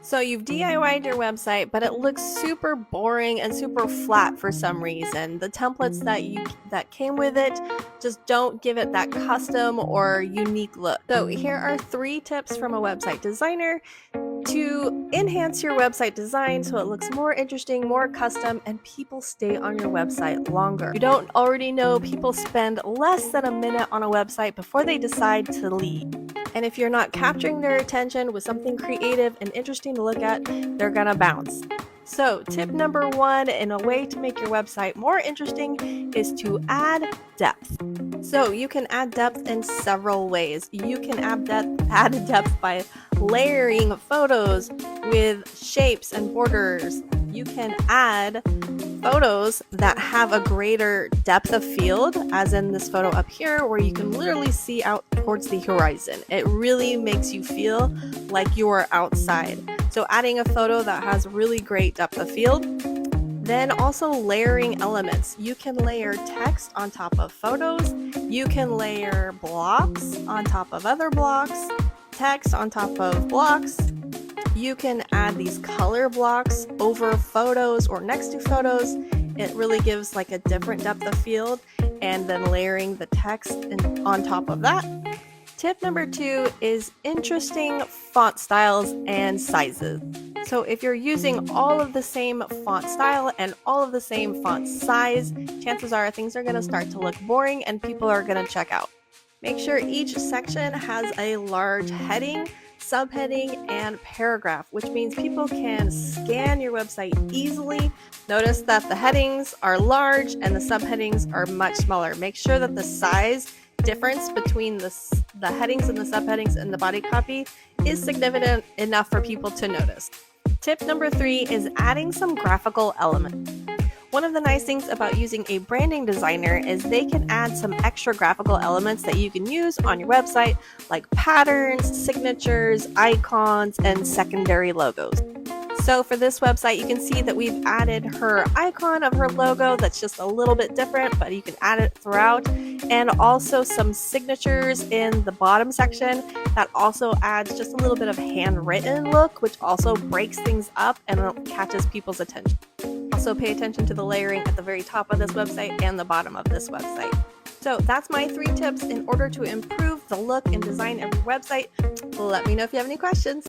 So you've DIY'd your website, but it looks super boring and super flat for some reason. The templates that came with it just don't give it that custom or unique look. So here are 3 tips from a website designer to enhance your website design so it looks more interesting, more custom, and people stay on your website longer. You don't already know people spend less than a minute on a website before they decide to leave. And if you're not capturing their attention with something creative and interesting to look at, they're gonna bounce. So tip number 1 in a way to make your website more interesting is to add depth. So you can add depth in several ways. You can add depth by layering photos with shapes and borders. You can add photos that have a greater depth of field, as in this photo up here, where you can literally see out towards the horizon. It really makes you feel like you are outside. So adding a photo that has really great depth of field. Then also layering elements. You can layer text on top of photos. You can layer blocks on top of other blocks, text on top of blocks. You can add these color blocks over photos or next to photos. It really gives like a different depth of field, and then layering the text on top of that. Tip number 2 is interesting font styles and sizes. So if you're using all of the same font style and all of the same font size, chances are things are going to start to look boring and people are going to check out. Make sure each section has a large heading, subheading, and paragraph, which means people can scan your website easily. Notice that the headings are large and the subheadings are much smaller. Make sure that the size difference between the headings and the subheadings and the body copy is significant enough for people to notice. Tip number 3 is adding some graphical elements. One of the nice things about using a branding designer is they can add some extra graphical elements that you can use on your website, like patterns, signatures, icons, and secondary logos. So for this website, you can see that we've added her icon of her logo that's just a little bit different, but you can add it throughout, and also some signatures in the bottom section that also adds just a little bit of handwritten look, which also breaks things up and catches people's attention. Also pay attention to the layering at the very top of this website and the bottom of this website. So that's my 3 tips in order to improve the look and design of your website. Let me know if you have any questions.